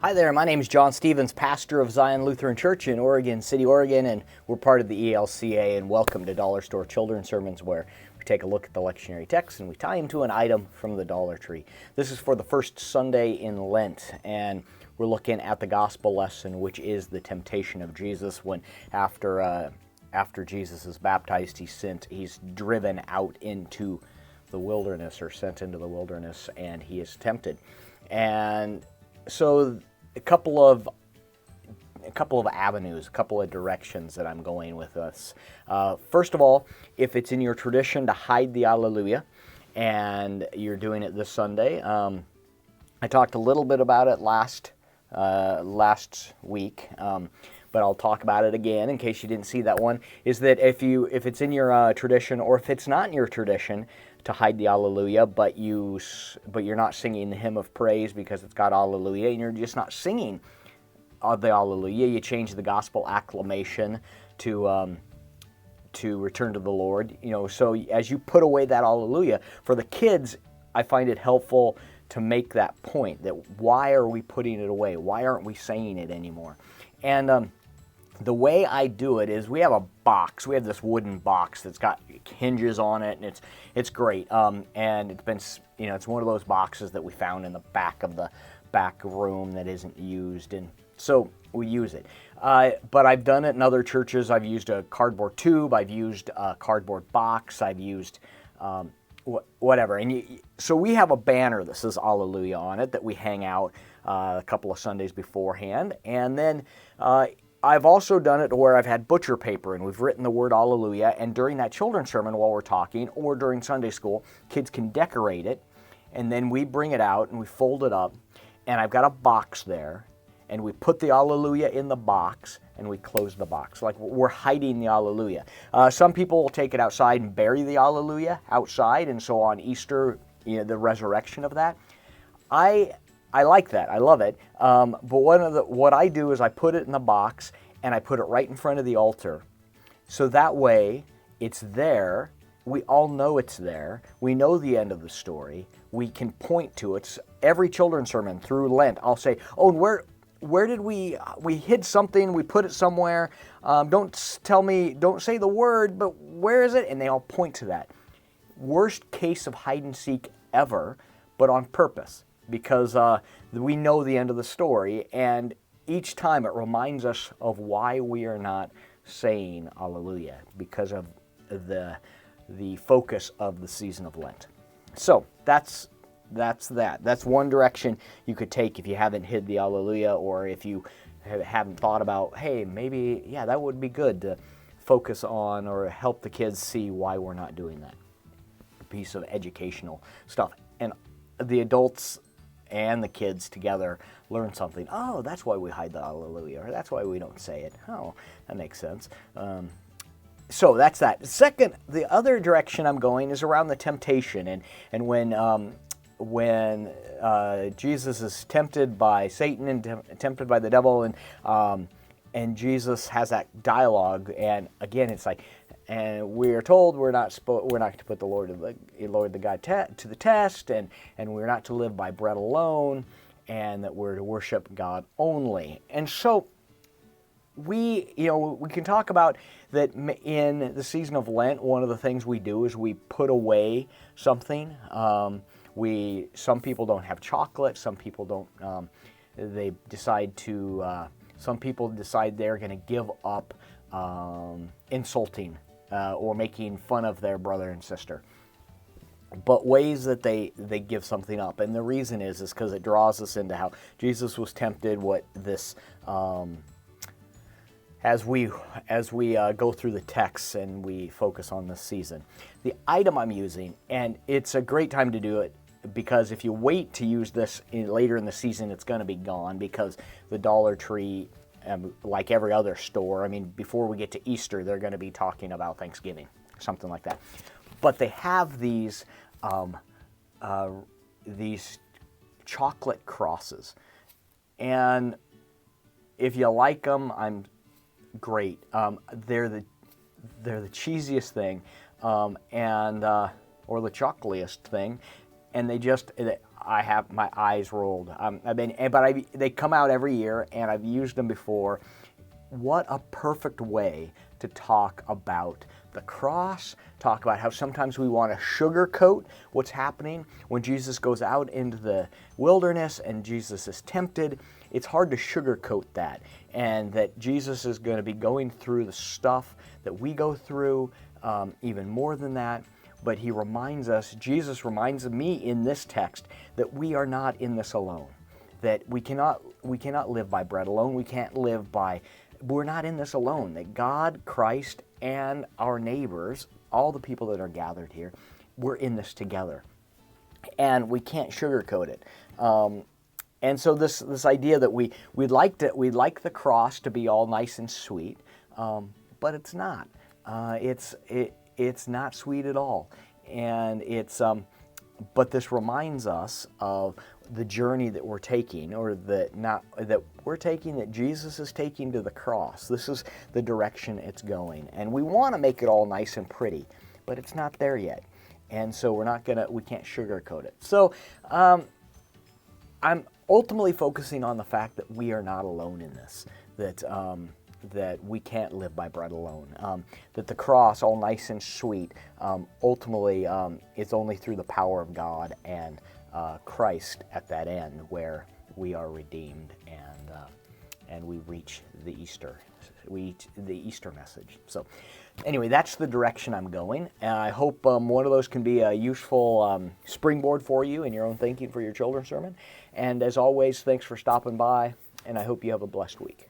Hi there, my name is John Stevens, pastor of Zion Lutheran Church in Oregon City, Oregon, and we're part of the ELCA, and welcome to Dollar Store Children's Sermons, where we take a look at the lectionary text and we tie them to an item from the Dollar Tree. This is for the first Sunday in Lent, and we're looking at the gospel lesson, which is the temptation of Jesus when after Jesus is baptized, he's driven out into the wilderness, or sent into the wilderness, and he is tempted. And so a couple of avenues, a couple of directions that I'm going with this. First of all, if it's in your tradition to hide the Alleluia, and you're doing it this Sunday, I talked a little bit about it last week, but I'll talk about it again in case you didn't see that one. Is that if it's in your tradition, or if it's not in your tradition to hide the Alleluia, but you're not singing the hymn of praise because it's got Alleluia, and you're just not singing the Alleluia, you change the gospel acclamation to return to the Lord. So as you put away that Alleluia, for the kids, I find it helpful to make that point, that why are we putting it away? Why aren't we saying it anymore? And the way I do it is we have a box. We have this wooden box that's got hinges on it, and it's great. And it's been, it's one of those boxes that we found in the back of the back room that isn't used, and so we use it. But I've done it in other churches. I've used a cardboard tube. I've used a cardboard box. I've used whatever. And so we have a banner that says Alleluia on it that we hang out a couple of Sundays beforehand, and then I've also done it where I've had butcher paper and we've written the word Alleluia, and during that children's sermon while we're talking, or during Sunday school, kids can decorate it, and then we bring it out and we fold it up, and I've got a box there, and we put the Alleluia in the box, and we close the box, like we're hiding the Alleluia. Some people will take it outside and bury the Alleluia outside, and so on Easter, the resurrection of that. I like that. I love it. But what I do is I put it in the box and I put it right in front of the altar. So that way it's there. We all know it's there. We know the end of the story. We can point to it. Every children's sermon through Lent, I'll say, "Oh, where did we hid something? We put it somewhere. Don't say the word, but where is it?" And they all point to that. Worst case of hide and seek ever, but on purpose. Because we know the end of the story, and each time it reminds us of why we are not saying Alleluia, because of the focus of the season of Lent. So that's that. That's one direction you could take if you haven't hid the Alleluia, or if you haven't thought about, hey, maybe, that would be good to focus on or help the kids see why we're not doing that. A piece of educational stuff. And the adults and the kids together learn something. Oh, that's why we hide the Alleluia, or that's why we don't say it. Oh, that makes sense. So that's that. Second, the other direction I'm going is around the temptation, and when Jesus is tempted by Satan and tempted by the devil, and Jesus has that dialogue, and again, it's like, and we are told we're not to put the Lord the God to the test, and we're not to live by bread alone, and that we're to worship God only. And so we can talk about that in the season of Lent. One of the things we do is we put away something. Some people don't have chocolate. Some people don't. Some people decide they're going to give up insulting or making fun of their brother and sister. But ways that they give something up, and the reason is because it draws us into how Jesus was tempted. As we go through the texts and we focus on this season, the item I'm using, and it's a great time to do it, because if you wait to use this later in the season, it's going to be gone, because the Dollar Tree, like every other store, before we get to Easter, they're going to be talking about Thanksgiving, something like that. But they have these chocolate crosses, and if you like them, I'm great. They're the cheesiest thing, or the chocoliest thing, and I have my eyes rolled. They come out every year, and I've used them before. What a perfect way to talk about the cross, talk about how sometimes we want to sugarcoat what's happening when Jesus goes out into the wilderness and Jesus is tempted. It's hard to sugarcoat that, and that Jesus is going to be going through the stuff that we go through, even more than that. But he reminds us, Jesus reminds me in this text, that we are not in this alone, that we cannot live by bread alone. We're not in this alone, that God, Christ, and our neighbors, all the people that are gathered here, we're in this together. And we can't sugarcoat it. And so this idea that we'd like the cross to be all nice and sweet, but it's not. It's not sweet at all. And but this reminds us of the journey that we're taking, or that Jesus is taking to the cross. This is the direction it's going, and we want to make it all nice and pretty, but it's not there yet, and so we can't sugarcoat it. So I'm ultimately focusing on the fact that we are not alone in this, that we can't live by bread alone, that the cross, all nice and sweet, ultimately is only through the power of God and Christ at that end, where we are redeemed and we reach the Easter message. So anyway, that's the direction I'm going, and I hope one of those can be a useful springboard for you in your own thinking for your children's sermon. And as always, thanks for stopping by, and I hope you have a blessed week.